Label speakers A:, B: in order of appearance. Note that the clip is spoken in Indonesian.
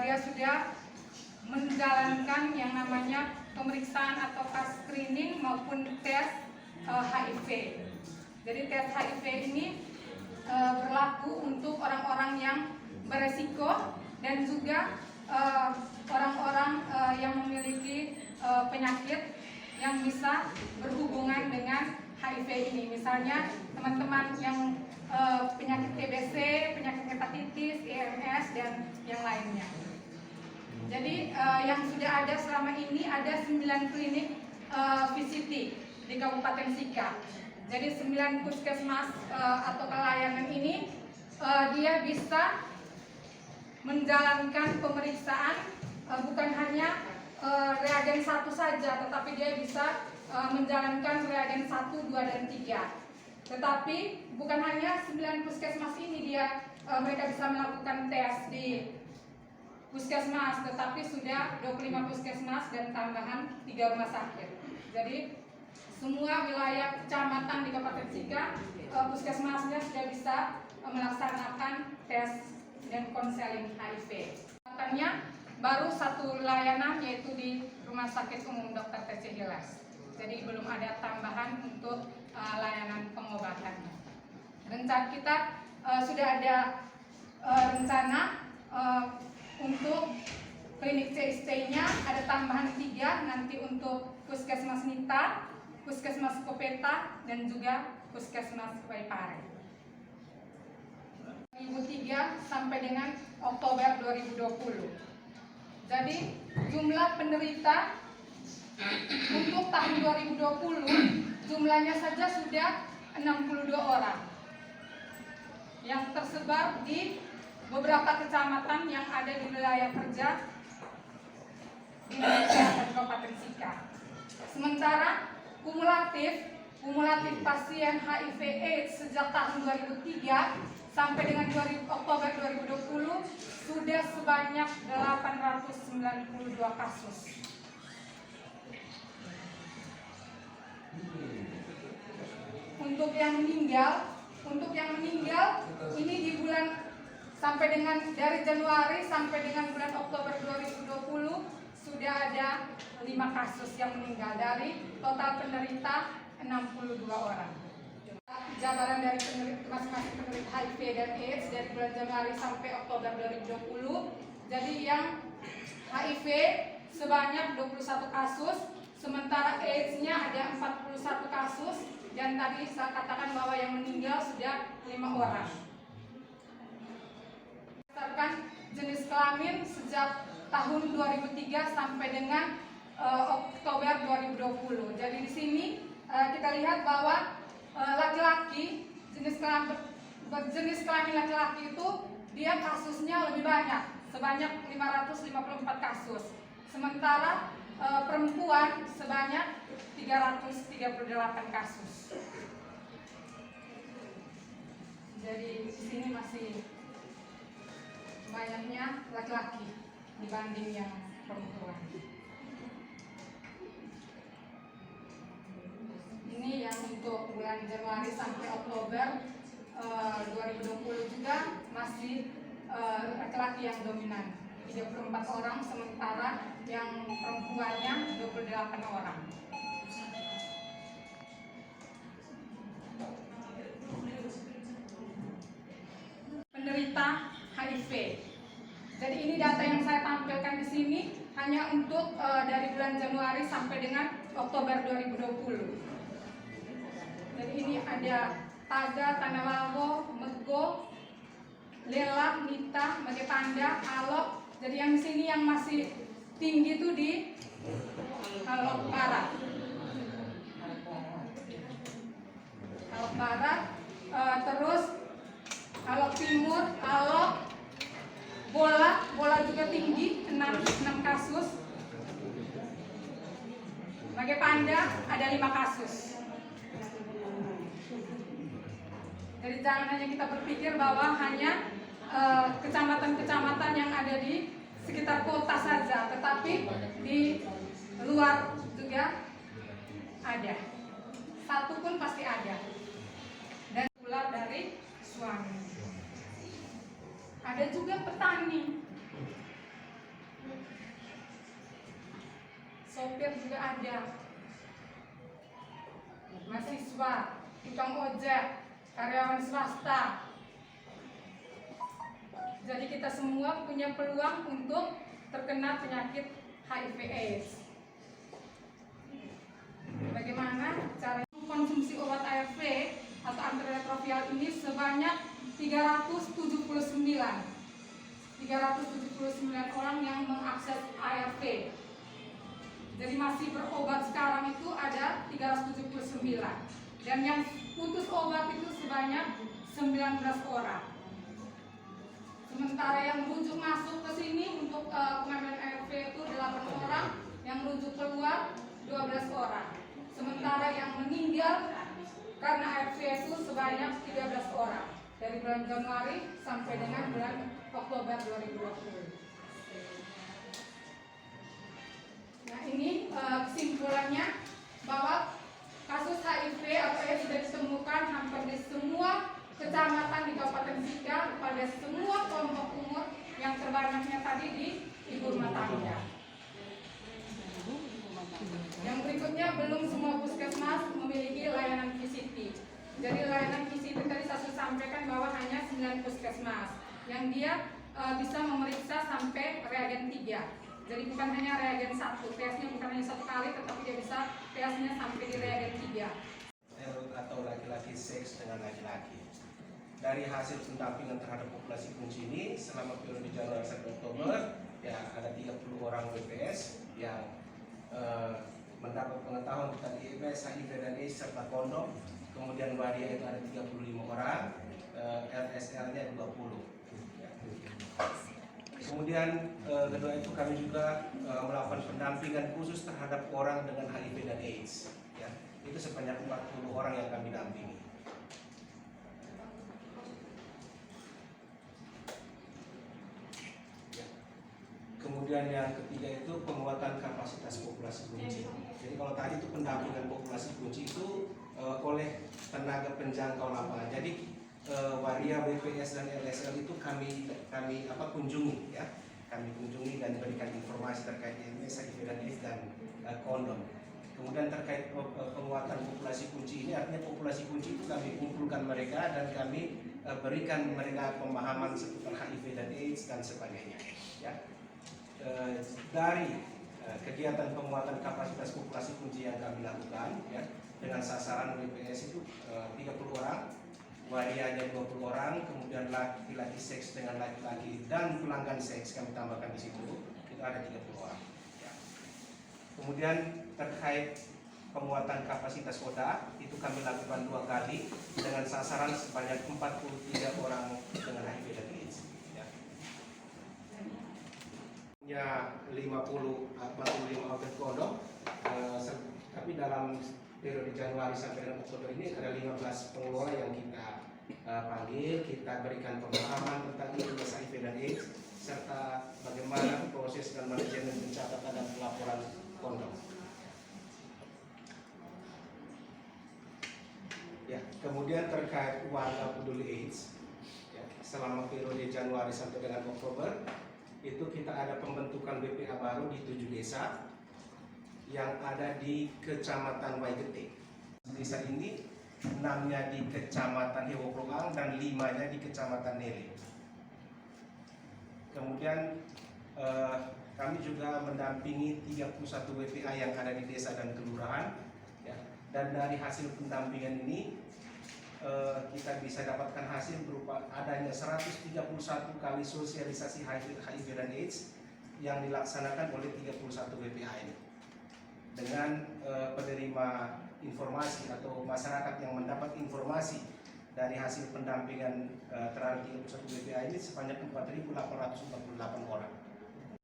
A: dia sudah menjalankan yang namanya pemeriksaan atau screening maupun tes HIV. Jadi tes HIV ini berlaku untuk orang-orang yang beresiko dan juga orang-orang yang memiliki penyakit yang bisa berhubungan dengan HIV ini. Misalnya teman-teman yang penyakit TBC, penyakit hepatitis, EMS, dan yang lainnya. Jadi yang sudah ada selama ini ada 9 klinik VCT di Kabupaten Sika. Jadi 9 puskesmas atau layanan ini dia bisa menjalankan pemeriksaan bukan hanya reagen 1 saja, tetapi dia bisa menjalankan reagen 1, 2, dan 3. Tetapi bukan hanya 9 puskesmas ini mereka bisa melakukan tes di puskesmas, tetapi sudah 25 puskesmas dan tambahan 3 rumah sakit. Jadi semua wilayah kecamatan di Kabupaten Sika puskesmasnya sudah bisa melaksanakan tes dan konseling HIV. Katanya baru 1 layanan yaitu di Rumah Sakit Umum Dr. TC Hilas. Jadi belum ada tambahan untuk layanan pengobatannya. Rencana kita sudah ada rencana untuk klinik CST-nya ada tambahan 3 nanti untuk Puskesmas Nita, Puskesmas Kopeta, dan juga Puskesmas Waipare. 2003 sampai dengan Oktober 2020. Jadi jumlah penderita untuk tahun 2020 jumlahnya saja sudah 62 orang yang tersebar di beberapa kecamatan yang ada di wilayah kerja di Indonesia dan Kabupaten Sika. Sementara kumulatif pasien HIV/AIDS sejak tahun 2003 sampai dengan Oktober 2020 sudah sebanyak 892 kasus. Untuk yang meninggal ini di bulan sampai dengan dari Januari sampai dengan bulan Oktober 2020 sudah ada 5 kasus yang meninggal dari total penderita 62 orang. Jabaran dari masing-masing penderita HIV dan AIDS dari bulan Januari sampai Oktober 2020. Jadi yang HIV sebanyak 21 kasus, sementara AIDS-nya ada 41 kasus, dan tadi saya katakan bahwa yang meninggal sudah 5 orang. Berdasarkan jenis kelamin sejak tahun 2003 sampai dengan Oktober 2020. Jadi di sini kita lihat bahwa laki-laki berjenis kelamin laki-laki itu dia kasusnya lebih banyak, sebanyak 554 kasus. Sementara perempuan sebanyak 338 kasus. Jadi di sini masih banyaknya laki-laki dibanding yang perempuan. Ini yang untuk bulan Januari sampai Oktober 2020 juga masih laki-laki yang dominan, 34 orang, sementara yang perempuannya 28 orang. Penderita HIV. Jadi ini data yang saya tampilkan di sini hanya untuk dari bulan Januari sampai dengan Oktober 2020. Jadi ini ada Taga, Tanawalwo, Mego, Lela, Nita, Magepanda, Alok. Jadi yang di sini yang masih tinggi itu di Alok Barat. Alok Barat, terus Alok Timur, Alok Bola juga tinggi, 6 kasus. Magepanda ada 5 kasus. Jadi jangan hanya kita berpikir bahwa hanya kecamatan-kecamatan yang ada di sekitar kota saja, tetapi di luar juga ada. Satu pun pasti ada. Dan ular dari suami. Ada juga petani. supir juga ada, mahasiswa, tukang ojek, karyawan swasta. Jadi kita semua punya peluang untuk terkena penyakit HIV/AIDS. Bagaimana cara konsumsi obat ARV atau antiretroviral ini sebanyak 379 orang yang mengakses ARV. Jadi masih berobat sekarang itu ada 379, dan yang putus obat itu sebanyak 19 orang. Sementara yang rujuk masuk ke sini untuk pengambilan ARV itu 8 orang, yang rujuk keluar 12 orang. Sementara yang meninggal karena ARV itu sebanyak 13 orang dari bulan Januari sampai dengan bulan Oktober 2020. Nah, ini kesimpulannya bahwa kasus HIV atau AIDS sudah ditemukan hampir di semua kecamatan di Kabupaten Sika pada semua kelompok umur, yang terbanyaknya tadi di ibu rumah tangga. Yang berikutnya, belum semua puskesmas memiliki layanan VCT. Jadi layanan VCT tadi saya sudah sampaikan bahwa hanya 9 puskesmas yang dia bisa memeriksa sampai reagen 3. Jadi bukan hanya reagen 1, tesnya bukan hanya 1 kali, tetapi dia bisa tesnya sampai di reagen 3.
B: Atau laki-laki seks dengan laki-laki. Dari hasil pendampingan terhadap populasi kunci ini selama periode Januari sampai Oktober, ya ada 30 orang WPS yang mendapat pengetahuan tentang IMS, HIV dan AIDS serta kondom. Kemudian waria itu ada 35 orang, LSL-nya 20. Kemudian kedua itu kami juga melakukan pendampingan khusus terhadap orang dengan HIV dan AIDS. Ya, itu sebanyak 40 orang yang kami dampingi. Ya. Kemudian yang ketiga itu penguatan kapasitas populasi kunci. Jadi kalau tadi itu pendampingan populasi kunci itu oleh tenaga penjangkau lapangan. Jadi waria, BPS dan LSL itu kami kunjungi, ya. Kami kunjungi dan berikan informasi terkait IMS, HIV dan AIDS dan kondom. Kemudian terkait penguatan populasi kunci ini, artinya populasi kunci itu kami kumpulkan mereka dan kami berikan mereka pemahaman seputar HIV dan AIDS dan sebagainya. Ya. Dari kegiatan penguatan kapasitas populasi kunci yang kami lakukan, ya, dengan sasaran BPS itu 30 orang, warianya 20 orang, kemudian laki-laki seks dengan laki-laki dan pelanggan seks kami tambahkan di situ, itu ada 30 orang. Ya. Kemudian terkait penguatan kapasitas ODA itu kami lakukan 2 kali dengan sasaran sebanyak 43 orang dengan HIV dan AIDS. Ya, 45 outlet kondom, tapi dalam periode Januari sampai dengan Oktober ini ada 15 pengelola yang kita panggil, kita berikan pemahaman tentang IMS, HIV dan AIDS serta bagaimana proses dan manajemen pencatatan dan pelaporan kondom. Ya, kemudian terkait warga peduli AIDS, ya, selama periode Januari sampai dengan Oktober itu kita ada pembentukan BPA baru di 7 desa yang ada di Kecamatan Waigete. Desa ini 6-nya di Kecamatan Hewokloang dan 5-nya di Kecamatan Nele. Kemudian kami juga mendampingi 31 WPA yang ada di desa dan kelurahan, ya. Dan dari hasil pendampingan ini kita bisa dapatkan hasil berupa adanya 131 kali sosialisasi HIV dan AIDS yang dilaksanakan oleh 31 WPA ini. Dengan penerima informasi atau masyarakat yang mendapat informasi dari hasil pendampingan terhadap 31 WPA ini sebanyak 4.848 orang.